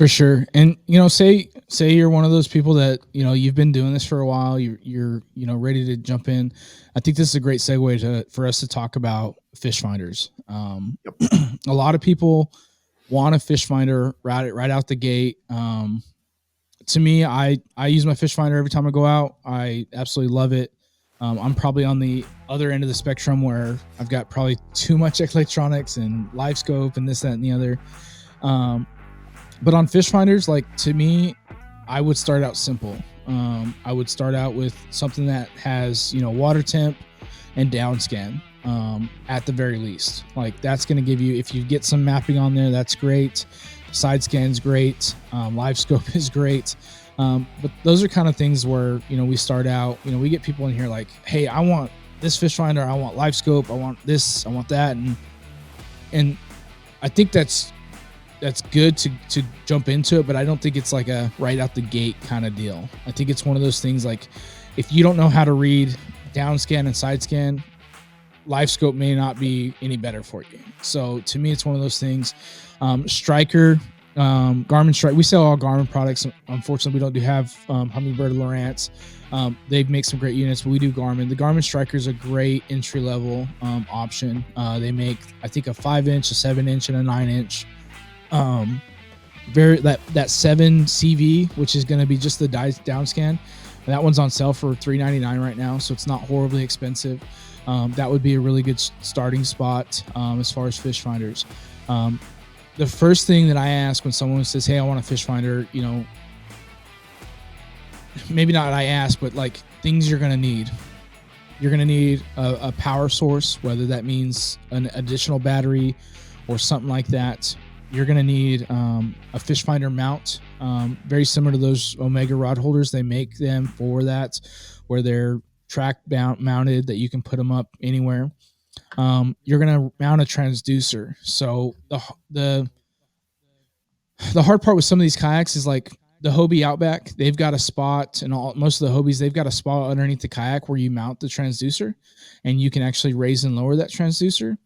For sure. And, say you're one of those people that, you've been doing this for a while, you're ready to jump in. I think this is a great segue for us to talk about fish finders. Yep. A lot of people want a fish finder right out the gate. To me, I use my fish finder every time I go out. I absolutely love it. I'm probably on the other end of the spectrum where I've got probably too much electronics and LiveScope and this, that, and the other. But on fish finders, like, to me, I would start out simple. I would start out with something that has, water temp and down scan at the very least. Like, that's going to give you, if you get some mapping on there, that's great. Side scan's great. LiveScope is great. But those are kind of things where, we start out, we get people in here like, hey, I want this fish finder. I want LiveScope. I want this. I want that. And I think that's good to jump into it, but I don't think it's like a right out the gate kind of deal. I think it's one of those things like, if you don't know how to read down scan and side scan, LiveScope may not be any better for you. So to me, it's one of those things. Striker, Garmin Striker, we sell all Garmin products. Unfortunately, we don't have Humminbird Lowrance. They make some great units, but we do Garmin. The Garmin Striker is a great entry level option. They make, I think, a 5-inch, a 7-inch, and a 9-inch. That 7 CV, which is going to be just the down scan. That one's on sale for $399 right now, so it's not horribly expensive. That would be a really good starting spot as far as fish finders. The first thing that I ask when someone says, hey, I want a fish finder, maybe not I ask, but like things you're going to need. You're going to need a power source, whether that means an additional battery or something like that. You're going to need a fish finder mount, very similar to those Omega rod holders. They make them for that, where they're track mounted, that you can put them up anywhere. You're going to mount a transducer. So the hard part with some of these kayaks is like the Hobie Outback. They've got a spot, and most of the Hobies, they've got a spot underneath the kayak where you mount the transducer, and you can actually raise and lower that transducer.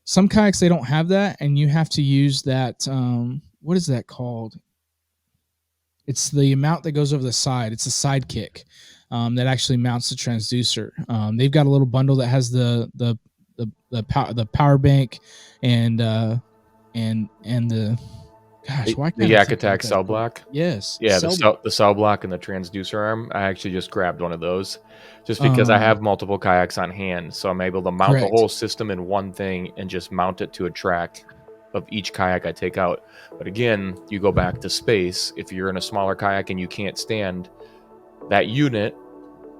Some kayaks, they don't have that, and you have to use that. What is that called? It's the mount that goes over the side. It's a sidekick that actually mounts the transducer. They've got a little bundle that has the power bank and the why can't the YakAttack Cellblok. Yes. Yeah, the Cellblok and the transducer arm. I actually just grabbed one of those just because I have multiple kayaks on hand, so I'm able to mount the whole system in one thing and just mount it to a track of each kayak I take out. But again, you go back to space. If you're in a smaller kayak and you can't stand, that unit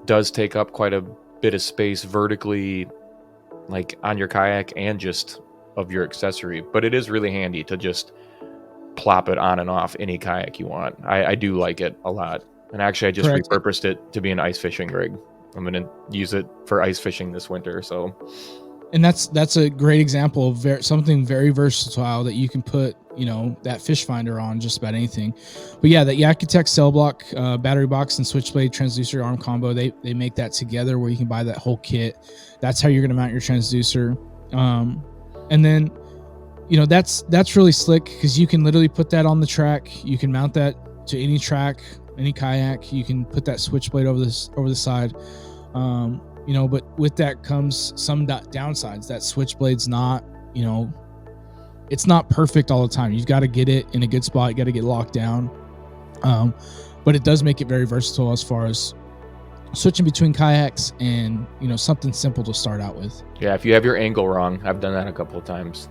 does take up quite a bit of space vertically, like on your kayak and just of your accessory. But it is really handy to just plop it on and off any kayak you want. I do like it a lot. And actually, I just repurposed it to be an ice fishing rig. I'm going to use it for ice fishing this winter. So, and that's a great example of something very versatile that you can put, that fish finder on just about anything. But yeah, that YakAttack Cellblok battery box and switchblade transducer arm combo, they make that together where you can buy that whole kit. That's how you're going to mount your transducer. And then, that's really slick because you can literally put that on the track. You can mount that to any track, any kayak. You can put that switchblade over the side. But with that comes some downsides. That switchblade's not, it's not perfect all the time. You've got to get it in a good spot. You got to get locked down. But it does make it very versatile as far as switching between kayaks and, something simple to start out with. Yeah, if you have your angle wrong, I've done that a couple of times.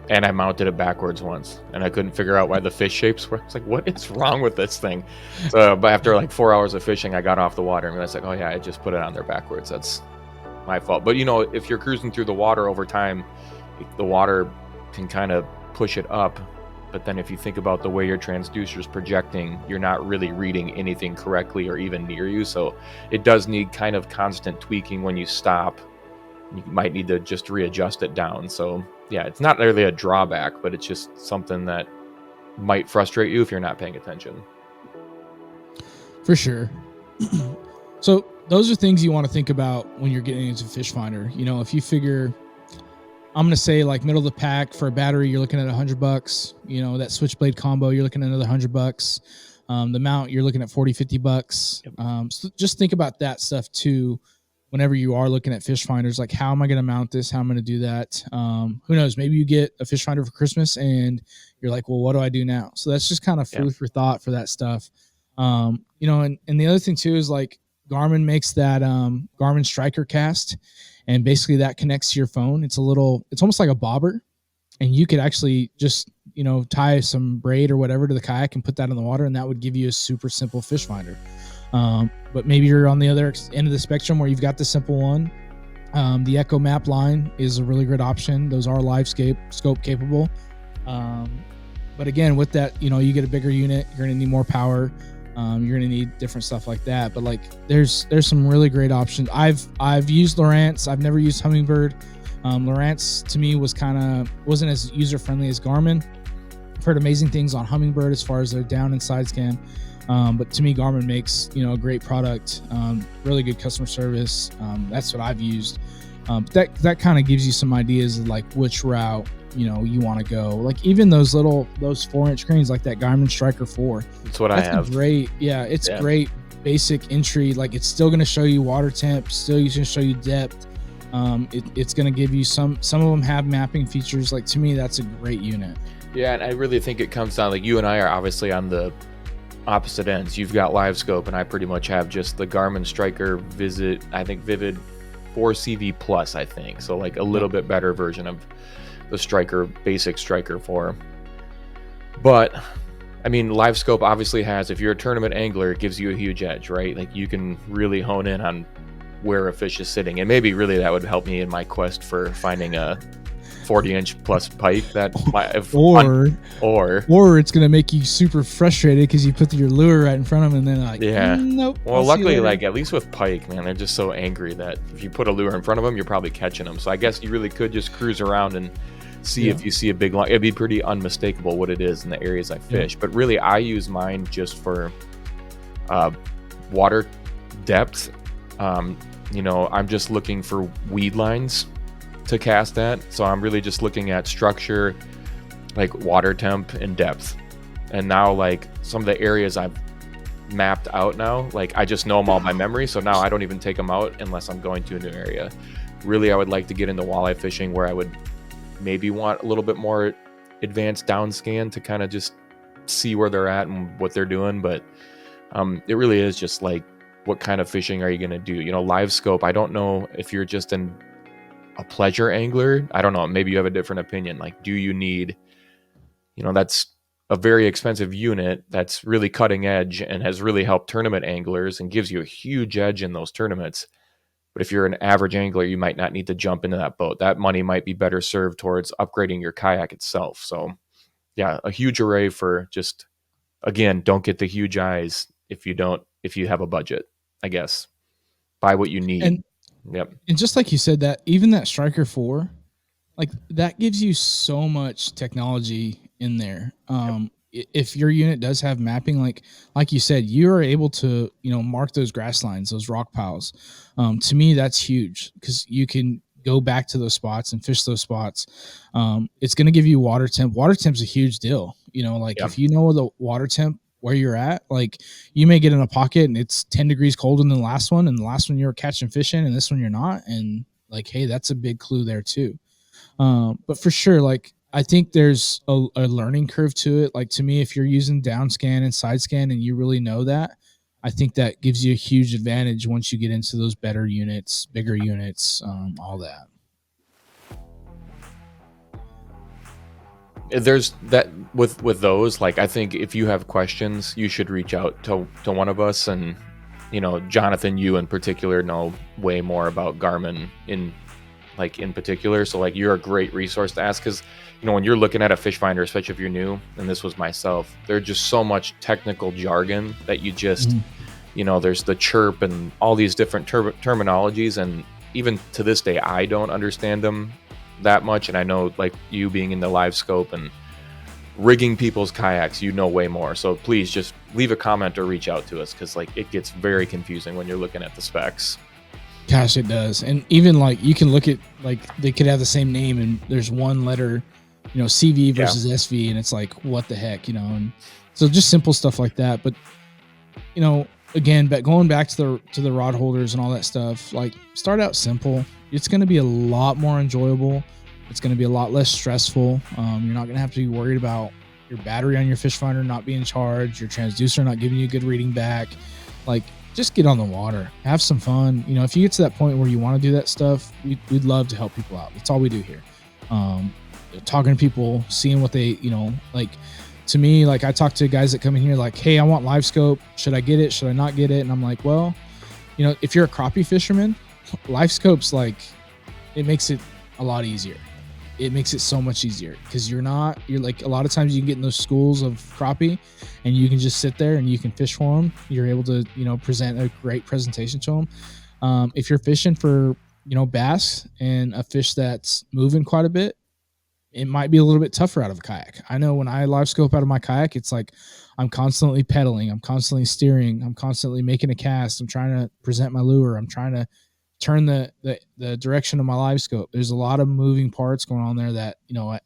And I mounted it backwards once, and I couldn't figure out why the fish shapes were. I was like, what is wrong with this thing? So, but after like 4 hours of fishing, I got off the water and I was like, oh yeah, I just put it on there backwards. That's my fault. But if you're cruising through the water over time, the water can kind of push it up. But then if you think about the way your transducer is projecting, you're not really reading anything correctly or even near you. So it does need kind of constant tweaking when you stop. You might need to just readjust it down. So yeah, it's not really a drawback, but it's just something that might frustrate you if you're not paying attention. For sure. So those are things you want to think about when you're getting into Fish Finder. If you figure, I'm gonna say like middle of the pack for a battery, you're looking at $100. You know, that switchblade combo, you're looking at another $100. The mount, you're looking at $40-50. Yep. So just think about that stuff too. Whenever you are looking at fish finders, like how am I going to mount this? How am I going to do that? Who knows? Maybe you get a fish finder for Christmas and you're like, well, what do I do now? So that's just kind of food for thought for that stuff. You know, and the other thing too is like Garmin makes that Garmin Striker Cast, and basically that connects to your phone. It's almost like a bobber, and you could actually just, you know, tie some braid or whatever to the kayak and put that in the water, and that would give you a super simple fish finder. But maybe you're on the other end of the spectrum where you've got the simple one. The Echo Map line is a really great option. Those are LiveScope capable. But again, with that, you know, you get a bigger unit, you're going to need more power. You're going to need different stuff like that. But like, there's some really great options. I've used Lowrance. I've never used Humminbird. Lowrance to me wasn't as user friendly as Garmin. I've heard amazing things on Humminbird as far as their down and side scan. But to me, Garmin makes, you know, a great product, really good customer service. That's what I've used. That kind of gives you some ideas of like which route, you know, you want to go. Like even those 4-inch screens, like that Garmin Striker 4. That's what I have. Great. Yeah. It's great basic entry. Like it's still going to show you water temp, still going to show you depth. It's going to give you some of them have mapping features. Like to me, that's a great unit. Yeah. And I really think it comes down, like you and I are obviously on the opposite ends. You've got LiveScope, and I pretty much have just the Garmin Striker Vivid 4CV Plus, I think. So like a little bit better version of the Striker, basic Striker 4. But I mean, LiveScope obviously has, if you're a tournament angler, it gives you a huge edge, right? Like you can really hone in on where a fish is sitting, and maybe really that would help me in my quest for finding a 40-inch plus pike that might have, or it's gonna make you super frustrated because you put your lure right in front of them and then like, nope. Well, luckily, like at least with pike, man, they're just so angry that if you put a lure in front of them, you're probably catching them. So I guess you really could just cruise around and see if you see a big line. It'd be pretty unmistakable what it is in the areas I fish. But really, I use mine just for water depth. You know, I'm just looking for weed lines to cast at, so I'm really just looking at structure, like water temp and depth. And now like some of the areas I've mapped out now, like I just know them all by memory, so now I don't even take them out unless I'm going to a new area. Really, I would like to get into walleye fishing where I would maybe want a little bit more advanced down scan to kind of just see where they're at and what they're doing. But it really is just like, what kind of fishing are you going to do? You know, LiveScope, I don't know if you're just a pleasure angler. I don't know, maybe you have a different opinion. Like, do you need, you know, that's a very expensive unit that's really cutting edge and has really helped tournament anglers and gives you a huge edge in those tournaments. But if you're an average angler, you might not need to jump into that boat. That money might be better served towards upgrading your kayak itself. So yeah, a huge array for just, again, don't get the huge eyes if you have a budget, I guess. Buy what you need. And just like you said, that even that Striker 4, like that gives you so much technology in there. If your unit does have mapping, like you said, you are able to, you know, mark those grass lines, those rock piles. To me, that's huge because you can go back to those spots and fish those spots. It's going to give you water temp. Water temp's a huge deal. You know, like if you know the water temp where you're at, like you may get in a pocket and it's 10 degrees colder than the last one, and the last one you were catching fish in, and this one you're not. And like, hey, that's a big clue there too. But for sure, like I think there's a learning curve to it. Like to me, if you're using down scan and side scan and you really know that, I think that gives you a huge advantage once you get into those better units, bigger units, all that. There's that with those, like I think if you have questions, you should reach out to one of us. And you know, Johnathan, you in particular know way more about Garmin in particular, so like you're a great resource to ask, because you know when you're looking at a fish finder, especially if you're new, and this was myself, there's just so much technical jargon that you just you know, there's the chirp and all these different terminologies, and even to this day I don't understand them that much. And I know, like you being in the LiveScope and rigging people's kayaks, you know way more. So please just leave a comment or reach out to us, because like it gets very confusing when you're looking at the specs. Gosh, it does. And even like you can look at like they could have the same name and there's one letter, CV versus SV, and it's like, what the heck, and so just simple stuff like that. But again, but going back to the rod holders and all that stuff, like start out simple. It's going to be a lot more enjoyable. It's going to be a lot less stressful. You're not going to have to be worried about your battery on your fish finder not being charged, your transducer not giving you a good reading back. Like, just get on the water, have some fun. If you get to that point where you want to do that stuff, we'd love to help people out. That's all we do here. Talking to people, seeing what they, like to me, like I talk to guys that come in here like, hey, I want LiveScope. Should I get it? Should I not get it? And I'm like, well, if you're a crappie fisherman, LiveScope's like, it makes it a lot easier. It makes it so much easier because you're like, a lot of times you can get in those schools of crappie and you can just sit there and you can fish for them. You're able to, present a great presentation to them. If you're fishing for, bass and a fish that's moving quite a bit, it might be a little bit tougher out of a kayak. I know when I LiveScope out of my kayak, it's like I'm constantly pedaling, I'm constantly steering, I'm constantly making a cast, I'm trying to present my lure, I'm trying to turn the direction of my LiveScope. There's a lot of moving parts going on there that,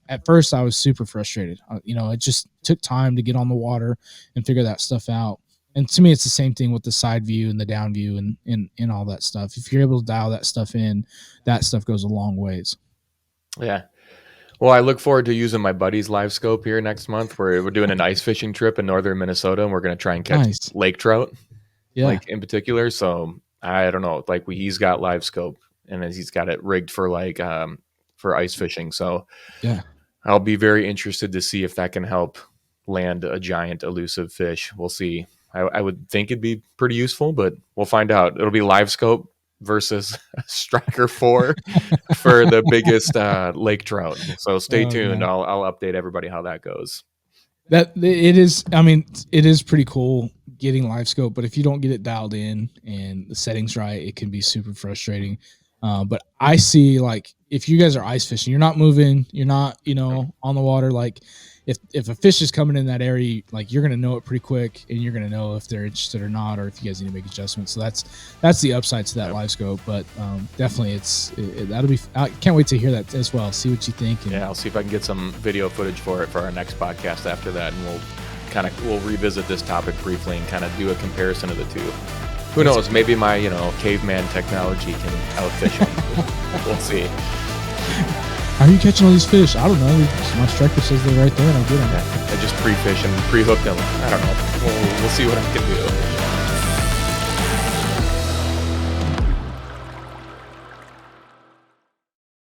at first I was super frustrated. It just took time to get on the water and figure that stuff out. And to me, it's the same thing with the side view and the down view and all that stuff. If you're able to dial that stuff in, that stuff goes a long ways. Yeah. Well, I look forward to using my buddy's LiveScope here next month. We're doing an ice fishing trip in northern Minnesota, and we're going to try and catch lake trout, like in particular. So I don't know, like he's got LiveScope and then he's got it rigged for like for ice fishing. So yeah, I'll be very interested to see if that can help land a giant elusive fish. We'll see. I would think it'd be pretty useful, but we'll find out. It'll be LiveScope versus Striker 4 for the biggest lake trout. So stay tuned. Man. I'll update everybody how that goes. That it is. I mean, it is pretty cool getting LiveScope, but if you don't get it dialed in and the settings right, it can be super frustrating. But I see, like, if you guys are ice fishing, you're not moving, you're not, on the water. Like, if a fish is coming in that area, like, you're gonna know it pretty quick, and you're gonna know if they're interested or not, or if you guys need to make adjustments. So that's the upside to that LiveScope. But definitely, that'll be. I can't wait to hear that as well. See what you think. And I'll see if I can get some video footage for it for our next podcast after that, and we'll revisit this topic briefly and kind of do a comparison of the two. Who knows? Maybe my caveman technology can outfish them. We'll see. How are you catching all these fish? I don't know. My striker says they're right there, and I get them. I just pre-fish and pre-hook them. I don't know. We'll see what I can do.